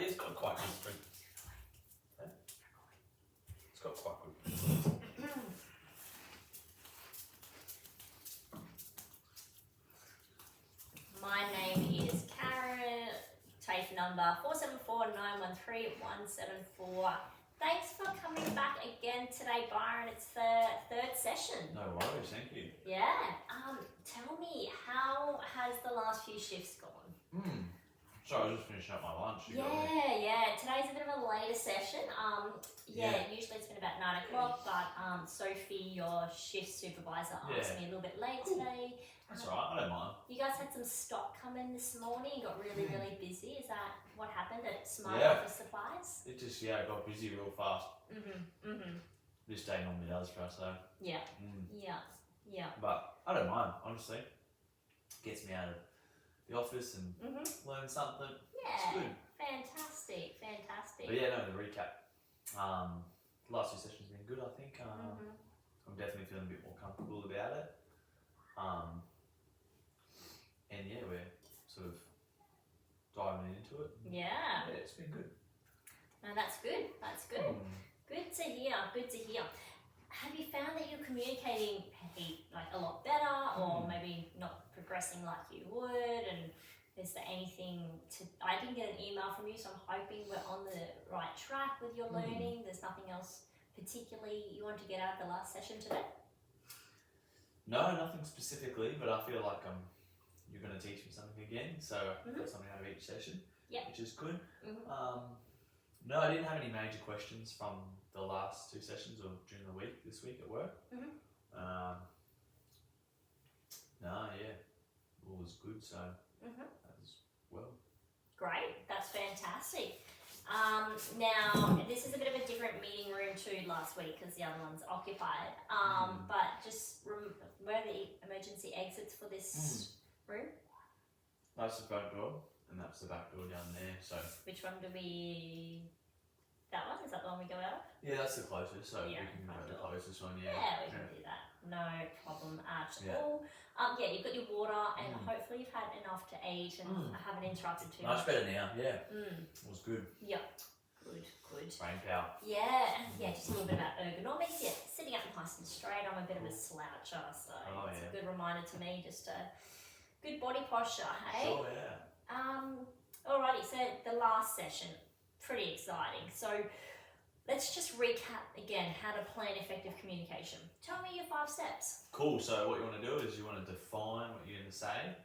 it's got quite good print. Yeah. It's got quite good print. My name is Karen, TAFE number 474913174. Thanks for coming back again today, Byron. It's the third session. No worries, thank you. Yeah. Tell me, how has the last few shifts gone? Sorry, I was just finishing up my lunch. Yeah. Today's a bit of a later session. Usually it's been about 9 o'clock, but Sophie, your shift supervisor, asked me a little bit late today. That's alright, I don't mind. You guys had some stock come in this morning. You got really busy. Is that what happened at Smart Yeah. Office Supplies? It just got busy real fast. This day normally does for us though. Yeah. But I don't mind, honestly. Gets me out of the office and learn something. Yeah. It's good. Fantastic. But yeah, no, the recap. The last 2 sessions have been good, I think. I'm definitely feeling a bit more comfortable about it. And yeah, we're sort of diving into it. Yeah. Yeah, it's been good. No, that's good. Good to hear. Have you found that you're communicating a lot better, or maybe not progressing like you would? And is there anything I didn't get an email from you, so I'm hoping we're on the right track with your learning. There's nothing else particularly you want to get out of the last session today? No, nothing specifically, but I feel like you're going to teach me something again, so I've got something out of each session, which is good. No, I didn't have any major questions from the last 2 sessions or during the week, this week at work. All was good, so as well. Great, that's fantastic. Now, this is a bit of a different meeting room to last week because the other one's occupied. But just where are the emergency exits for this room? That's the front door, and that's the back door down there. So which one do we? That one? Is that the one we go out of? Yeah, that's the closest. So we can go to the closest one. Yeah, we can do that. No problem at all. You've got your water, and hopefully you've had enough to eat, and I haven't interrupted too much. Much better now. Yeah. It was good. Yeah. Good. Brain power. Yeah. Just a little bit about ergonomics. Yeah, sitting up nice and straight. I'm a bit of a sloucher, so it's a good reminder to me. Just a good body posture. Hey. Sure. Yeah. Alrighty. So the last session, pretty exciting. So let's just recap again how to plan effective communication. Tell me your 5 steps. Cool. So what you want to do is you want to define what you're going to say.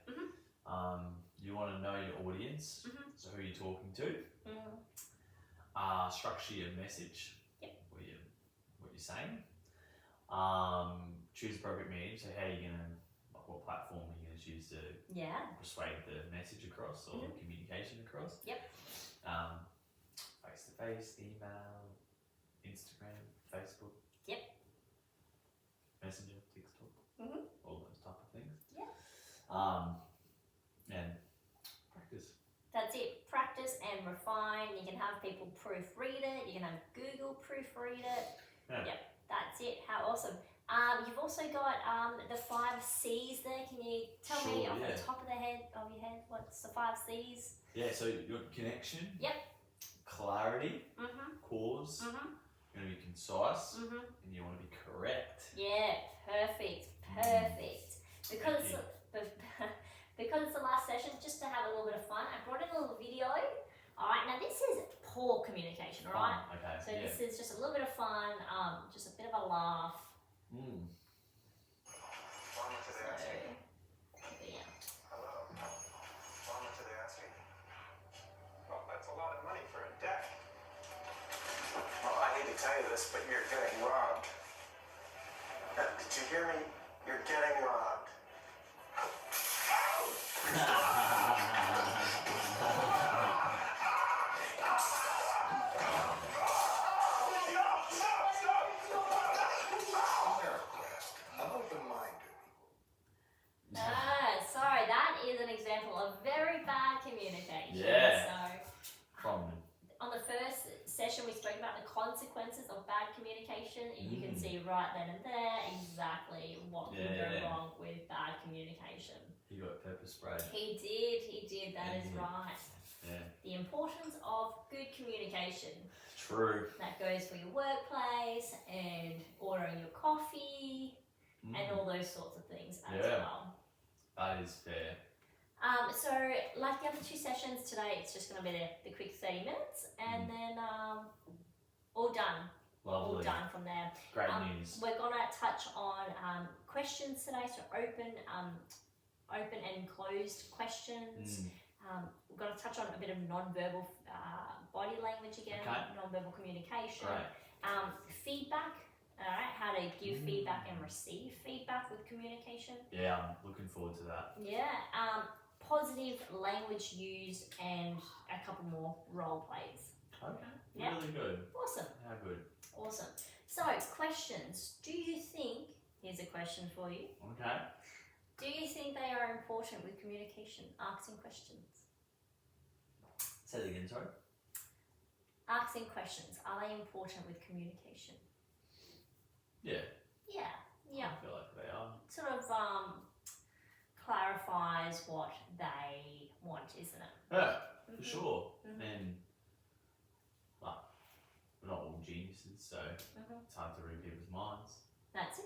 You want to know your audience, so who you're talking to. Structure your message. What you're saying. Choose appropriate medium. So how are you going to, what platform are you going to choose to persuade the message across or communication across? Face-to-face, email, Instagram, Facebook. Messenger, TikTok. All those type of things. And practice. That's it. Practice and refine. You can have people proofread it. You can have Google proofread it. That's it. How awesome. You've also got the 5 C's there. Can you tell me off the top of your head what's the 5 C's? Yeah, so your connection. Clarity. Cause. You're going to be concise. And you want to be correct. Yeah, perfect. Because it's the last session, just to have a little bit of fun, I brought in a little video. Alright, now this is poor communication, alright? Okay. So this is just a little bit of fun, just a bit of a laugh. Hello. How much are they asking? Well, that's a lot of money for a deck. Well, I hate to tell you this, but you're getting robbed. Did you hear me? You're getting robbed. Sorry, that is an example of very bad communication. On the first session, we spoke about the consequences of bad communication. You can see right then and there exactly what can go wrong with bad communication. He got pepper sprayed. He did. That is right. The importance of good good communication. True. That goes for your workplace and ordering your coffee and all those sorts of things as well. That is fair. So like the other 2 sessions today, it's just going to be the quick 30 minutes and then all done. Lovely. All done from there. Great news. We're going to touch on questions today, so open and closed questions. We're going to touch on a bit of non-verbal body language again, non-verbal communication. Feedback, all right, how to give feedback and receive feedback with communication. Yeah, I'm looking forward to that. Yeah, positive language used and a couple more role plays. Okay, really good. Awesome. How good. Awesome. So, questions. Do you think, here's a question for you. Okay. Do you think they are important with communication? Asking questions. Say that again, sorry. Asking questions. Are they important with communication? Yeah. Yeah. Yeah. I feel like they are. Sort of clarifies what they want, isn't it? Yeah, for sure. And well, we're not all geniuses, so it's hard to read people's minds. That's it.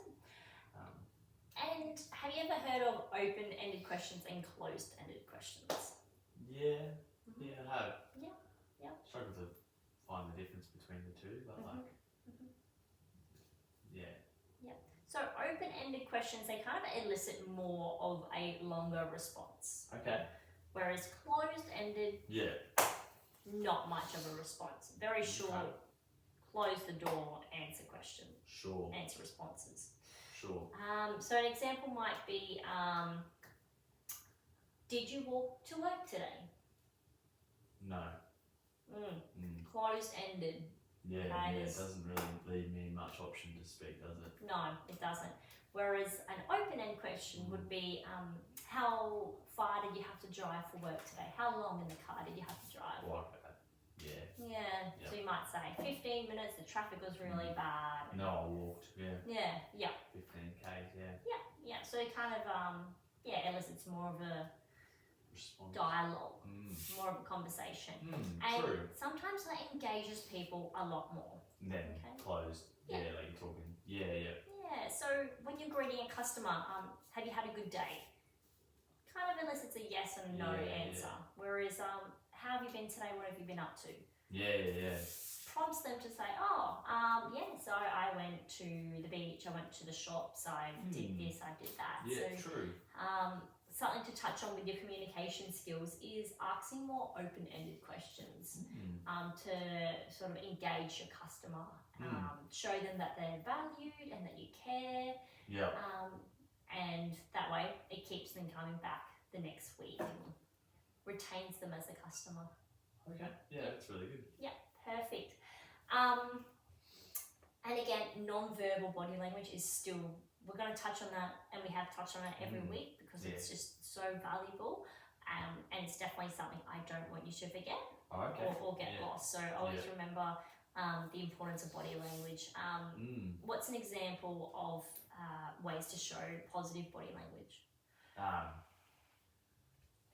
And have you ever heard of open-ended questions and closed-ended questions? Yeah, yeah, I have. Yeah. Struggle to find the difference between the two, but yeah. So open-ended questions, they kind of elicit more of a longer response. Okay. Whereas closed-ended, not much of a response. Very short, close the door, answer question. Sure. Answer responses. Sure. So an example might be, did you walk to work today? No. Closed-ended. Yeah, it doesn't really leave me much option to speak, does it? No, it doesn't. Whereas an open-end question would be, how far did you have to drive for work today? How long in the car did you have to drive? Like that. Yeah. Yeah. So you might say 15 minutes, the traffic was really bad. No, I walked, Yeah. 15 Ks, Yeah. So it kind of, elicits more of a response. dialogue, more of a conversation. And true. sometimes that engages people a lot more. Then closed. Yeah, like you're talking. Yeah. Yeah, so when you're greeting a customer, have you had a good day? Kind of elicits a yes and no answer. Whereas, how have you been today? What have you been up to? Yeah. Prompts them to say, so I went to the beach, I went to the shops, I did this, I did that. Yeah, so, true. Something to touch on with your communication skills is asking more open-ended questions to sort of engage your customer, show them that they're valued and that you care. Yeah. And that way it keeps them coming back the next week and retains them as a customer. Okay. Yeah, that's really good. Yeah, perfect. And again, non-verbal body language is still, we're going to touch on that, and we have touched on it every week because it's just so valuable, and it's definitely something I don't want you to forget or get lost. So always remember the importance of body language. What's an example of ways to show positive body language?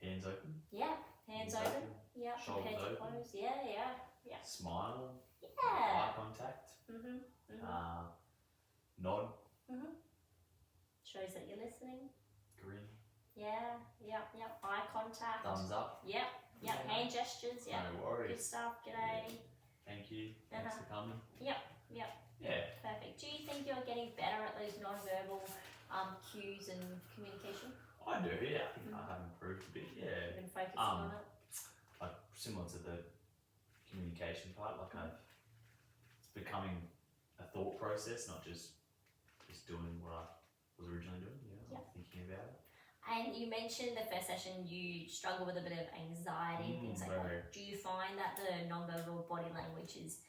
Hands open. Yeah, hands open. Yeah, shoulders prepared to open. close. Yeah. Smile. Yeah. Eye contact. Nod. Shows that you're listening. Grin. Yeah. Eye contact. Thumbs up. Yep. Hand gestures. Yeah. No worries. Good stuff. G'day. Thank you. Thanks for coming. Yep. Yeah. Perfect. Do you think you're getting better at those non-verbal cues and communication? I do. Yeah. I think I have improved a bit. Yeah. You've been focusing on it. Like similar to the communication part. Like it's becoming a thought process, not just doing what I was originally doing. Like thinking about it. And you mentioned the first session you struggle with a bit of anxiety and things like that. Do you find that the non-verbal body language is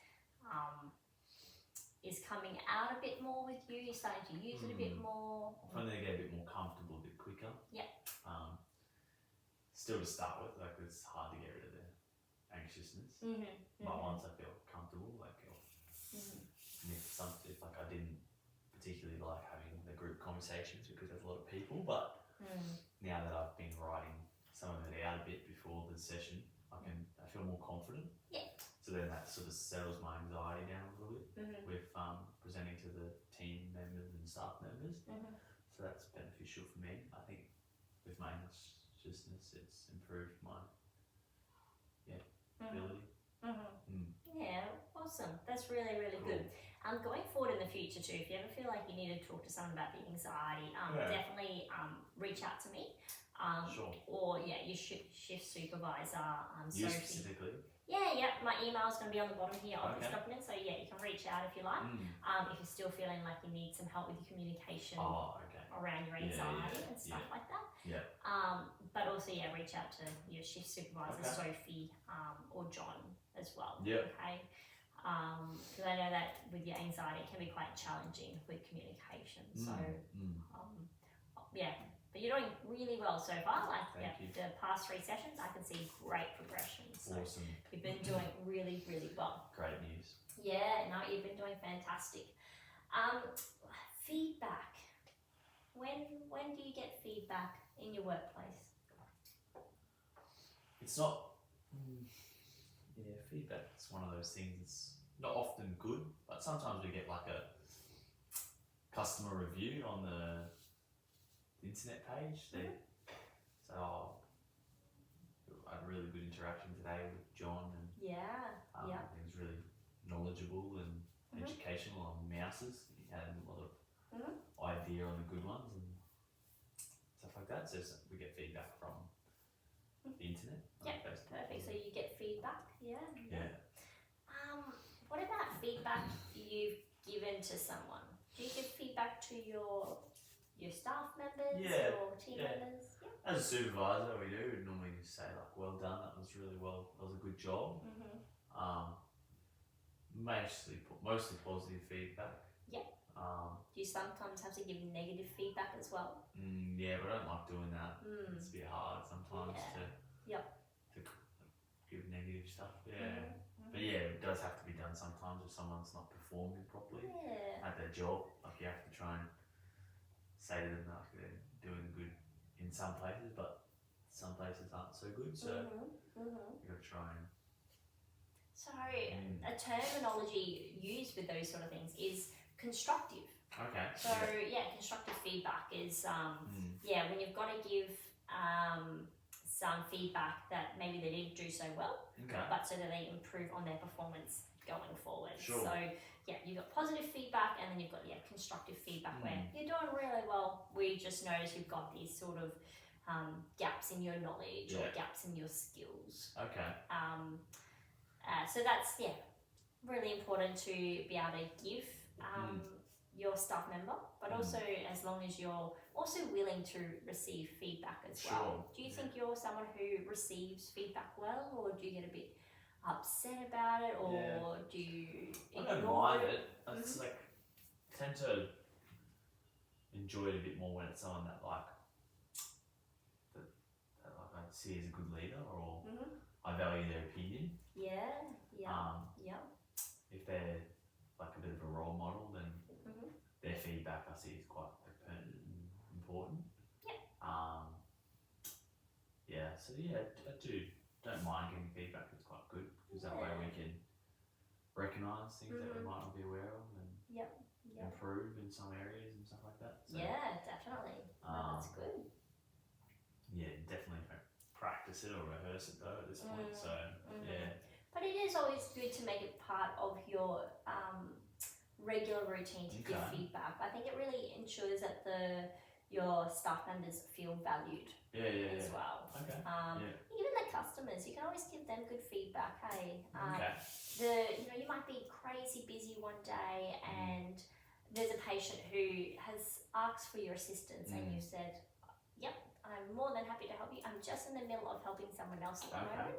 coming out a bit more with you? You're starting to use it a bit more? I find they get a bit more comfortable a bit quicker. Yeah. Still to start with, like it's hard to get rid of the anxiousness. But once I feel comfortable, like if like I didn't particularly like having the group conversations because there's a lot of people, but now that I've been writing some of it out a bit before the session, I feel more confident. Yeah. So So then that sort of settles my anxiety down a little bit with presenting to the team members and staff members. So that's beneficial for me. I think with my anxiousness, it's improved my ability. Yeah, awesome. That's really, really good. Going forward in the future too, if you ever feel like you need to talk to someone about the anxiety, definitely reach out to me. Sure. Or your shift supervisor, You Sophie. specifically? Yeah. My email is going to be on the bottom here of this Okay. document, so you can reach out if you like. If you're still feeling like you need some help with your communication around your anxiety and stuff like that. Yeah. But also reach out to your shift supervisor, Sophie, or John as well. Yeah. Okay. Because I know that with your anxiety, it can be quite challenging with communication. So, but you're doing really well so far. Like, Thank you. the past 3 sessions, I can see great progression. So Awesome. you've been doing really, really well. Great news. Yeah, no, you've been doing fantastic. Feedback. When do you get feedback in your workplace? It's not. Feedback. It's one of those things. It's not often good, but sometimes we get like a customer review on the internet page. They say, "Oh, I had a really good interaction today with John, and he was really knowledgeable and educational on mouses. He had a lot of idea on the good ones and stuff like that." So we get feedback from the internet. Perfect. So you get feedback. Yeah. What about feedback you've given to someone? Do you give feedback to your staff members or team members? As a supervisor, we do. We normally say like, "Well done. That was really well. That was a good job." Mostly positive feedback. Do you sometimes have to give negative feedback as well? Yeah, but I don't like doing that. It's a bit hard sometimes to give negative stuff. But it does have to be done sometimes if someone's not performing properly at their job. Like you have to try and say to them like they're doing good in some places, but some places aren't so good. So you've got to try and. So a terminology used with those sort of things is constructive. Okay. So constructive feedback is when you've got to give some feedback that maybe they didn't do so well, but so that they improve on their performance going forward. Sure. So you've got positive feedback, and then you've got constructive feedback where you're doing really well. We just notice you've got these sort of gaps in your knowledge or gaps in your skills. Okay. So that's really important to be able to give your staff member, but also as long as you're also willing to receive feedback as well. Do you think you're someone who receives feedback well, or do you get a bit upset about it, or do you I don't mind it. It's like I tend to enjoy it a bit more when it's someone that I see as a good leader, or I value their opinion. If they're like a bit of a role model, then their feedback I see is quite pertinent and important. I don't mind getting feedback. It's quite good because that way we can recognise things that we might not be aware of and improve in some areas and stuff like that. So, definitely. That's good. Definitely don't practice it or rehearse it though at this point. So But it is always good to make it part of your regular routine to give feedback. I think it really ensures that your staff members feel valued as well. Even the customers, you can always give them good feedback. Hey, you might be crazy busy one day and there's a patient who has asked for your assistance and you said, "Yep, I'm more than happy to help you. I'm just in the middle of helping someone else at the moment."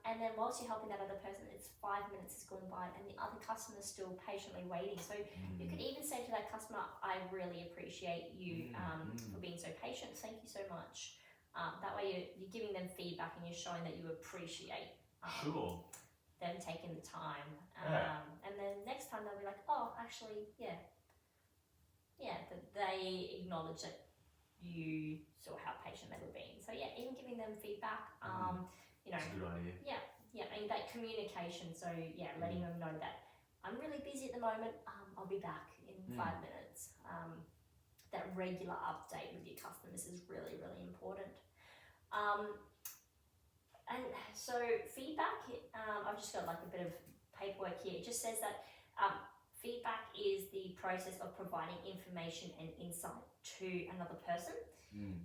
And then whilst you're helping that other person, it's 5 minutes has gone by and the other customer's still patiently waiting. So you could even say to that customer, "I really appreciate you for being so patient. Thank you so much." That way you're giving them feedback and you're showing that you appreciate them taking the time. And then next time they'll be like, "Oh, actually, that they acknowledge that you saw how patient they were being." So even giving them feedback, That's a good idea. and that communication. So yeah, letting them know that I'm really busy at the moment. I'll be back in 5 minutes. That regular update with your customers is really, really important. And so feedback, I've just got like a bit of paperwork here. It just says that feedback is the process of providing information and insight to another person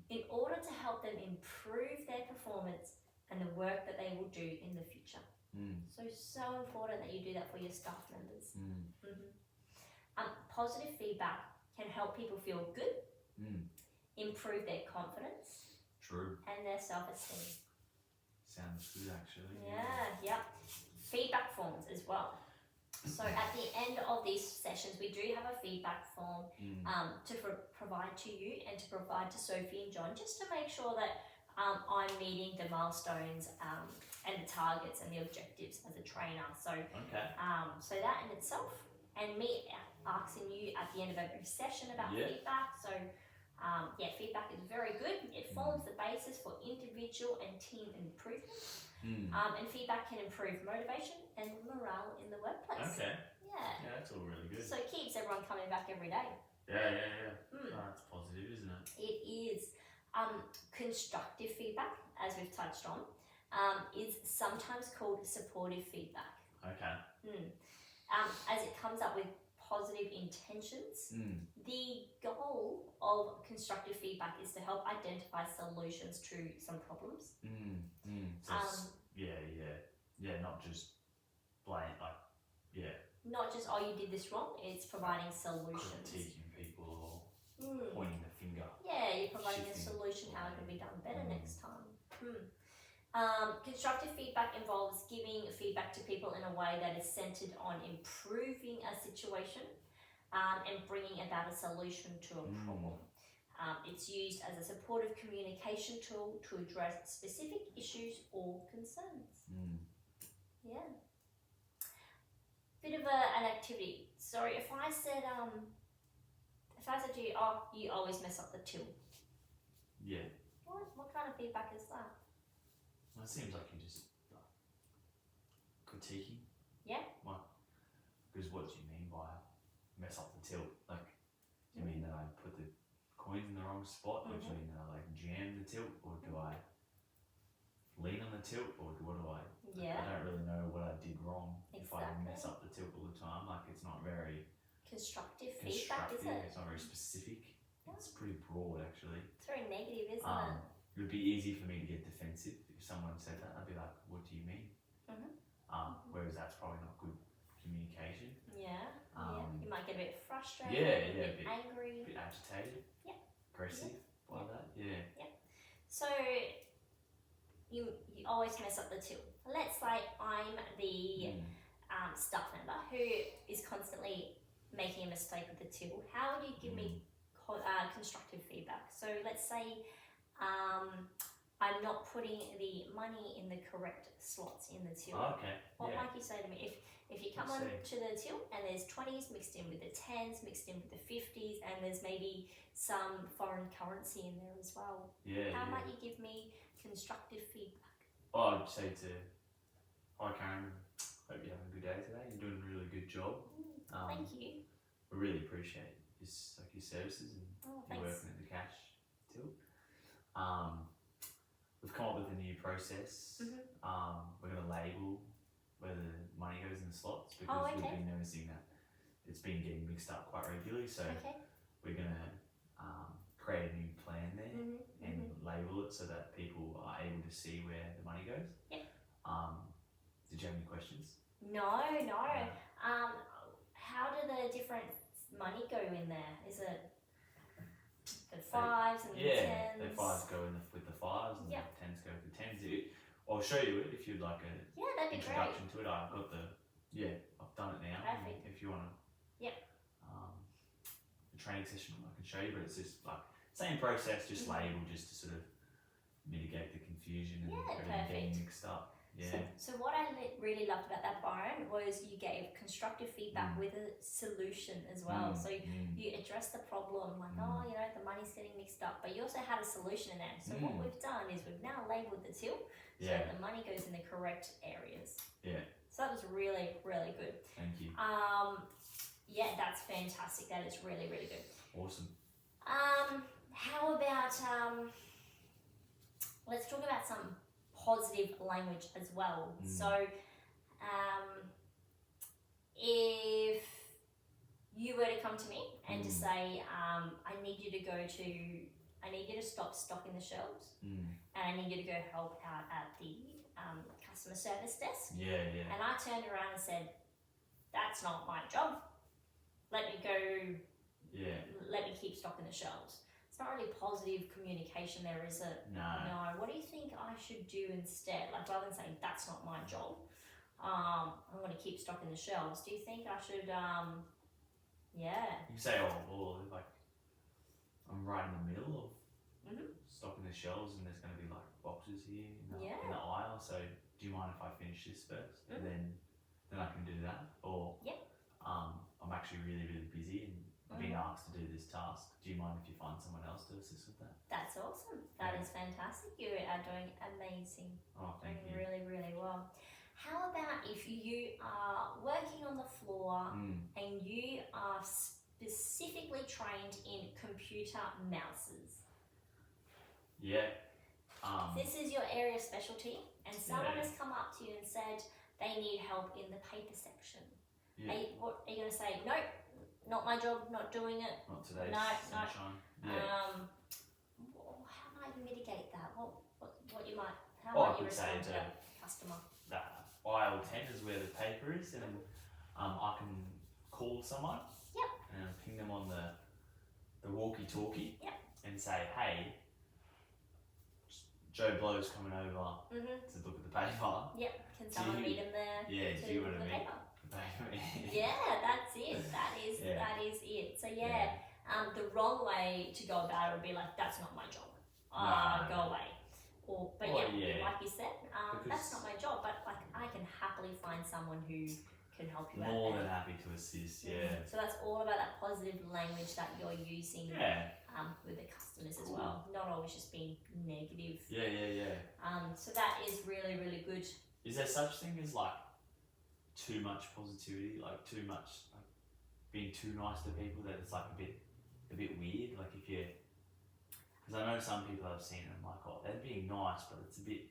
in order to help them improve their performance and the work that they will do in the future. So important that you do that for your staff members. Positive feedback can help people feel good, improve their confidence, and their self-esteem. Sounds good, actually. Yeah. Feedback forms as well. So at the end of these sessions, we do have a feedback form to provide to you and to provide to Sophie and John, just to make sure that I'm meeting the milestones and the targets and the objectives as a trainer. So, so that in itself, and me asking you at the end of every session about feedback. So feedback is very good. It forms the basis for individual and team improvement. And feedback can improve motivation and morale in the workplace. Yeah, that's all really good. So it keeps everyone coming back every day. Yeah. That's positive, isn't it? It is. Constructive feedback, as we've touched on, is sometimes called supportive feedback. As it comes up with positive intentions, the goal of constructive feedback is to help identify solutions to some problems. Not just blame, not just, oh, you did this wrong. It's providing solutions. Critiquing people or pointing the finger. Yeah, you're providing a solution how it can be done better next time. Constructive feedback involves giving feedback to people in a way that is centered on improving a situation and bringing about a solution to a problem. It's used as a supportive communication tool to address specific issues or concerns. Yeah. Bit of an activity. Sorry, if I said to you, oh, you always mess up the till. Yeah. What kind of feedback is that? Well, it seems like you're just critiquing. Yeah. Because what do you mean by mess up the tilt? Like, do you mean that I put the coins in the wrong spot, or do you mean that I jam the tilt, or do I lean on the tilt, or what do I? Yeah. I don't really know what I did wrong if I Exactly. mess up the tilt all the time. Like, it's not very Constructive feedback, is it? It's not very specific. It's pretty broad, actually. It's very negative, isn't it? It would be easy for me to get defensive if someone said that. I'd be like, what do you mean? Whereas that's probably not good communication. Yeah. You might get a bit frustrated, a bit angry. A bit agitated. Yeah. Aggressive by that. Yeah. So you always mess up the till. Let's say I'm the staff member who is constantly making a mistake with the till. How would you give me constructive feedback? So let's say I'm not putting the money in the correct slots in the till. What might you say to me if you come on to the till and there's 20s mixed in with the 10s, mixed in with the 50s, and there's maybe some foreign currency in there as well? How might you give me constructive feedback? I'd say hi Karen, hope you're having a good day today. You're doing a really good job. Thank you. We really appreciate your services and your working at the cash till. We've come up with a new process. We're going to label where the money goes in the slots, because we've been noticing that it's been getting mixed up quite regularly. So we're going to create a new plan there and label it so that people are able to see where the money goes. Did you have any questions? No. How do the different money go in there? Is it the 5s and the 10s? The 5s go in with the 5s and the 10s go with the 10s. I'll show you it if you'd like an that'd be introduction to it. I've got I've done it now. Perfect. If you want to a training session, I can show you, but it's just like same process, just label, just to sort of mitigate the confusion and everything getting mixed up. Yeah. So what I really loved about that, Byron, was you gave constructive feedback with a solution as well. So you addressed the problem, like, oh, you know, the money's getting mixed up, but you also had a solution in there. So what we've done is we've now labelled the till, so the money goes in the correct areas. Yeah. So that was really, really good. Thank you. Yeah, that's fantastic. That is really, really good. Awesome. How about let's talk about some positive language as well. So, if you were to come to me and to say, I need you to stop stocking the shelves, and I need you to go help out at the customer service desk. Yeah. And I turned around and said, that's not my job. Let me go. Yeah. Let me keep stocking the shelves. It's not really positive communication there, is it? No. What do you think I should do instead? Like, rather than saying that's not my job, I'm going to keep stocking the shelves. Do you think I should? Yeah. You can say, like, I'm right in the middle of stocking the shelves, and there's going to be like boxes here in the aisle. So, do you mind if I finish this first, and then I can do that? Or I'm actually really, really busy and I've been asked to do this task. Do you mind if you find someone else to assist with that? That's awesome. That is fantastic. You are doing amazing. Oh, thank you. Really, really well. How about if you are working on the floor and you are specifically trained in computer mouses? Yeah. This is your area of specialty, and someone has come up to you and said they need help in the paper section. Yeah. What are you going to say? Nope. Not my job, not doing it. Not today. How Sunshine. Yeah. might you mitigate that? How might you I could respond to say that customer? That aisle 10 is where the paper is, and I can call someone and ping them on the walkie-talkie and say, hey, Joe Blow's coming over to look at the paper. Can someone meet him there? Yeah, do you want to meet? Yeah, that's it. That is it. So the wrong way to go about it would be like, that's not my job. Go away. Like you said, that's not my job. But like, I can happily find someone who can help you out. More than happy to assist. Yeah. So that's all about that positive language that you're using. With the customers as well. Not always just being negative. Yeah. So that is really, really good. Is there such thing as like too much positivity, like too much, like being too nice to people, that it's like a bit weird? Like if you, because I know some people I've seen and I'm like, oh, they're being nice, but it's a bit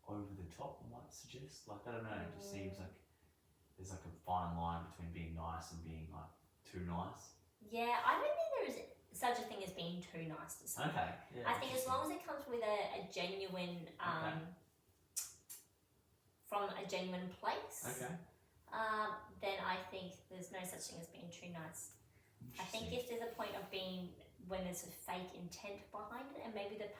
over the top, I might suggest. Like, I don't know, it just seems like there's like a fine line between being nice and being like too nice. Yeah, I don't think there is such a thing as being too nice to someone. Okay. Yeah, I think as long as it comes with a genuine, from a genuine place, then I think there's no such thing as being too nice. I think if there's a point of being, when there's a fake intent behind it, and maybe the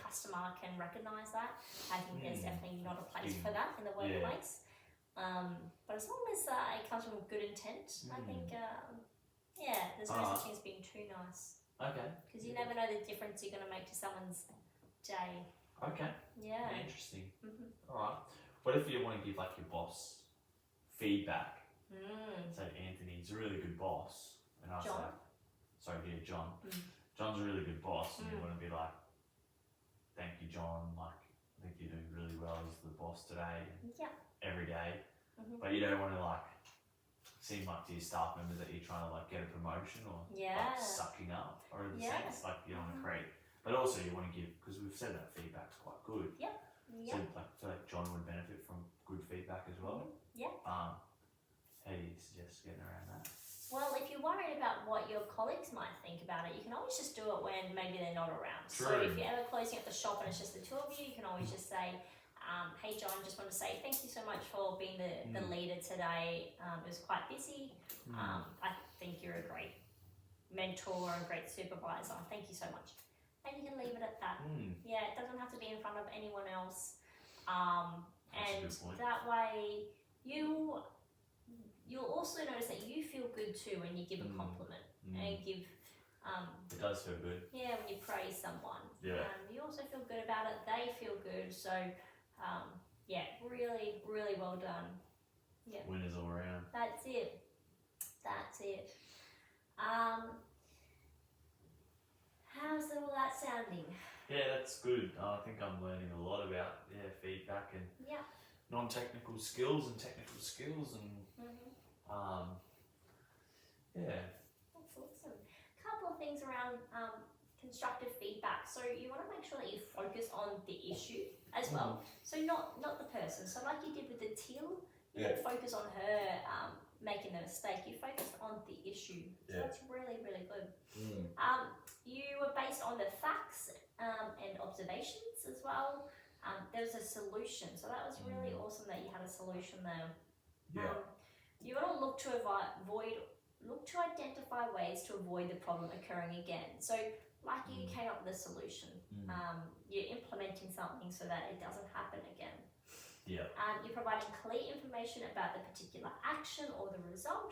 customer can recognise that, I think there's definitely not a place for that in the workplace. But as long as it comes from good intent, I think, there's no such thing as being too nice. Okay. Because you never know the difference you're going to make to someone's day. Okay. Yeah. Interesting. Alright. What if you want to give like your boss feedback? So Anthony's a really good boss, and I John. John. John's a really good boss, and you want to be like, thank you, John. Like, I think you're doing really well as the boss today. Every day. But you don't want to like seem like to your staff members that you're trying to like get a promotion or like sucking up, or in the sense like you don't want to create. But also you want to give, because we've said that feedback's quite good. So like, I feel like John would benefit from good feedback as well. How do you suggest getting around that? Well, if you're worried about what your colleagues might think about it, you can always just do it when maybe they're not around. True. So if you're ever closing up the shop and it's just the two of you, you can always just say, hey John, just want to say thank you so much for being the leader today. It was quite busy. I think you're a great mentor and a great supervisor. Thank you so much. And you can leave it at that. Yeah, it doesn't have to be in front of anyone else. And that way you'll also notice that you feel good too when you give a compliment and give. It does feel good. Yeah, when you praise someone. Yeah. You also feel good about it. They feel good. So Yeah, really, really well done. Yeah. Winners all around. That's it. How's all that sounding? Yeah, that's good. I think I'm learning a lot about feedback and non-technical skills and technical skills and That's awesome. A couple of things around constructive feedback. So you want to make sure that you focus on the issue as well. So not the person. So like you did with the teal, you didn't focus on her making the mistake. You focused on the issue. So that's really, really good. You were based on the facts and observations as well. There was a solution. So that was really awesome that you had a solution there. You want to look to identify ways to avoid the problem occurring again. So like you came up with a solution. You're implementing something so that it doesn't happen again. You're providing clear information about the particular action or the result.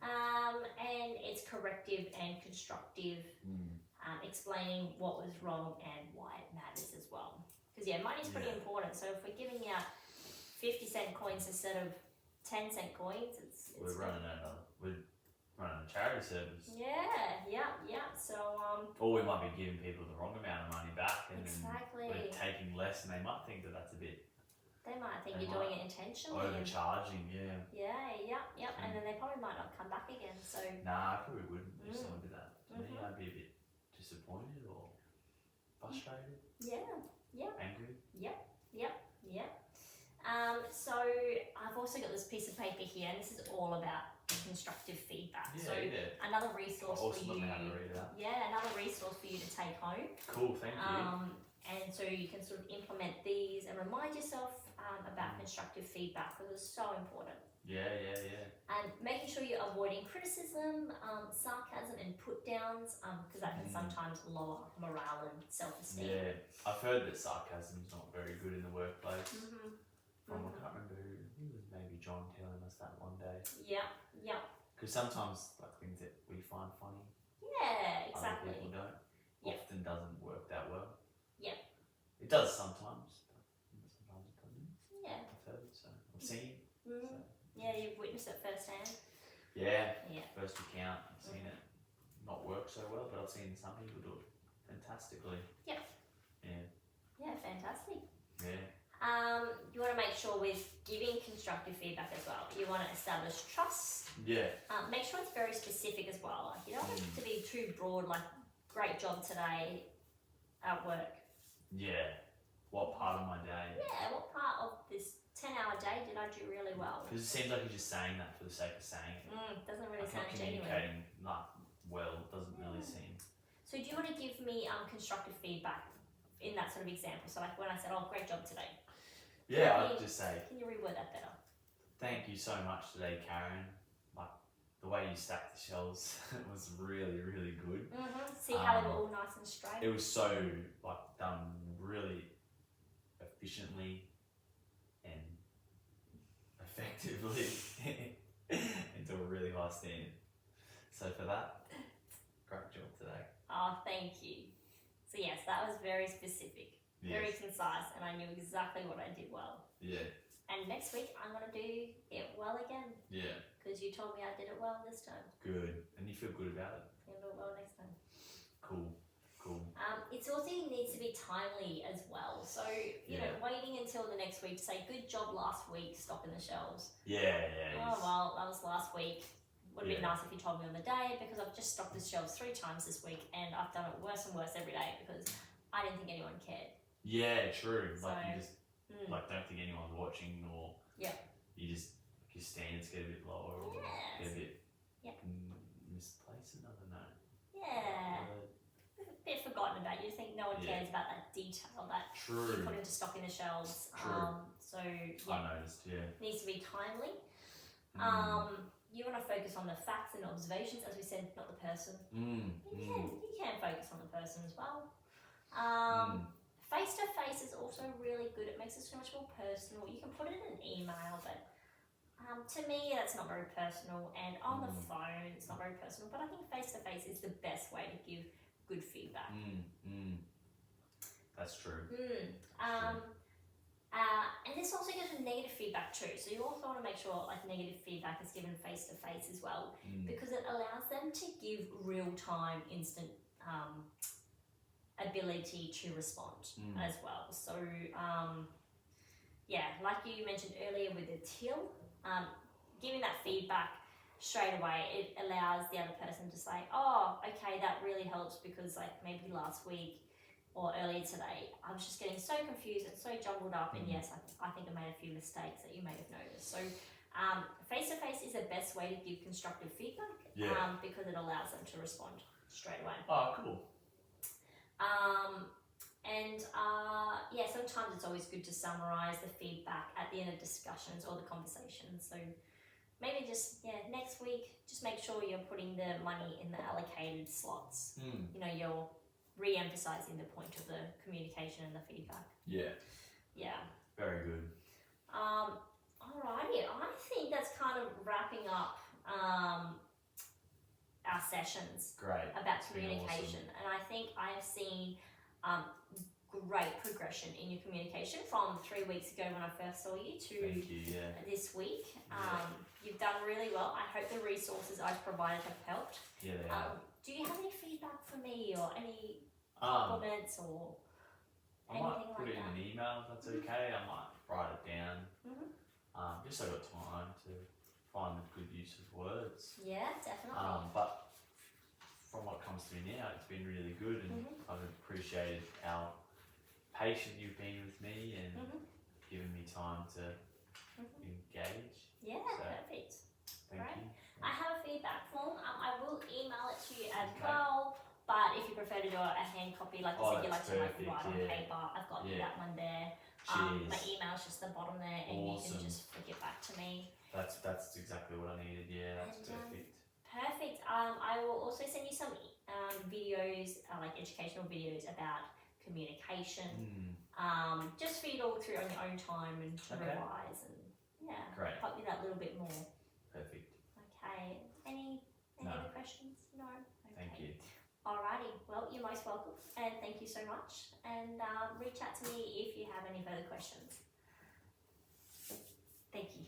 And it's corrective and constructive, explaining what was wrong and why it matters as well. Because money's pretty important. So if we're giving out 50-cent coins instead of 10-cent coins, we're running a charity service. So or we might be giving people the wrong amount of money back, and exactly. then we're taking less, and they might think that that's a bit. They might think you're doing it intentionally. Overcharging, And then they probably might not come back again. So nah, I probably wouldn't if someone did that to me. I'd be a bit disappointed or frustrated. Angry. So I've also got this piece of paper here, and this is all about constructive feedback. Another resource for you. Another resource for you to take home. Cool, thank you. And so you can sort of implement these and remind yourself about constructive feedback, because it's so important. And making sure you're avoiding criticism, sarcasm and put downs, because that can sometimes lower morale and self-esteem. I've heard that sarcasm is not very good in the workplace. I can't remember who was maybe John telling us that one day. Because sometimes like things that we find funny, exactly. other people don't. Often doesn't work that well. It does sometimes, but sometimes it doesn't. I've heard so. I've seen. You've witnessed it firsthand. First account, I've seen it not work so well, but I've seen some people do it fantastically. Fantastic. You want to make sure with giving constructive feedback as well, you want to establish trust. Make sure it's very specific as well. Like you don't want it to be too broad, like great job today at work. What part of my day? What part of this 10-hour day did I do really well? Because it seems like you're just saying that for the sake of saying it. Doesn't really sound genuine. Communicating well, doesn't really seem. So do you want to give me constructive feedback in that sort of example? So like when I said, great job today. I'd just say. Can you reword that better? Thank you so much today, Karen. Like the way you stacked the shelves was really, really good. See how they were all nice and straight? It was so done really efficiently and effectively into a really high standard. So for that, great job today. Thank you. So yes, that was very specific, very concise, and I knew exactly what I did well. And next week I'm going to do it well again. Because you told me I did it well this time. Good. And you feel good about it? I'm going to do it well next time. Cool. It also needs to be timely as well. So, you know, waiting until the next week to say, good job last week, stocking the shelves. Oh, well, that was last week. Would have been nice if you told me on the day, because I've just stocked the shelves 3 times this week and I've done it worse and worse every day because I didn't think anyone cared. True. So, you just don't think anyone's watching, or you just your standards get a bit lower or get a bit misplaced. I don't know. A bit forgotten about. You think no one cares about that detail that you put into stocking the shelves. So I noticed. Needs to be timely. You want to focus on the facts and observations, as we said, not the person. You can focus on the person as well. Face-to-face is also really good. It makes it so much more personal. You can put it in an email, but to me, that's not very personal. And on the phone, it's not very personal. But I think face-to-face is the best way to give good feedback. That's true. And this also goes with negative feedback too. So you also want to make sure like negative feedback is given face to face as well, because it allows them to give real time, instant ability to respond as well. So yeah, like you mentioned earlier with the till, giving that feedback straight away, it allows the other person to say, oh, okay, that really helps because like maybe last week or earlier today, I was just getting so confused and so jumbled up, and yes, I think I made a few mistakes that you may have noticed. So face-to-face is the best way to give constructive feedback because it allows them to respond straight away. Oh, cool. Yeah, sometimes it's always good to summarize the feedback at the end of discussions or the conversations. So maybe just, next week, just make sure you're putting the money in the allocated slots. You know, you're re-emphasizing the point of the communication and the feedback. Yeah. Yeah. Very good. Alrighty, I think that's kind of wrapping up our sessions. Great. About communication. Awesome. And I think I have seen great progression in your communication from 3 weeks ago when I first saw you to this week. You've done really well. I hope the resources I've provided have helped. Yeah, they have. Do you have any feedback for me or any compliments or anything like that? I might put it in an email if that's okay. I might write it down. Just so I've got time to find the good use of words. Yeah, definitely. But from what comes to me now, it's been really good, and I've appreciated how patient you've been with me and given me time to engage. Yeah, so, perfect. Thank you. I have a feedback form. I will email it to you as well. But if you prefer to do a hand copy, like you said, you like to write on paper, I've got that one there. My email's just the bottom there, and you can just flick it back to me. That's exactly what I needed. Yeah, that's perfect. Perfect. I will also send you some videos, like educational videos about communication. Just for you to look through on your own time and to revise and help you that little bit more. Perfect. Okay. Any other questions? No. Okay. Thank you. Alrighty, well, you're most welcome, and thank you so much, and reach out to me if you have any further questions. Thank you.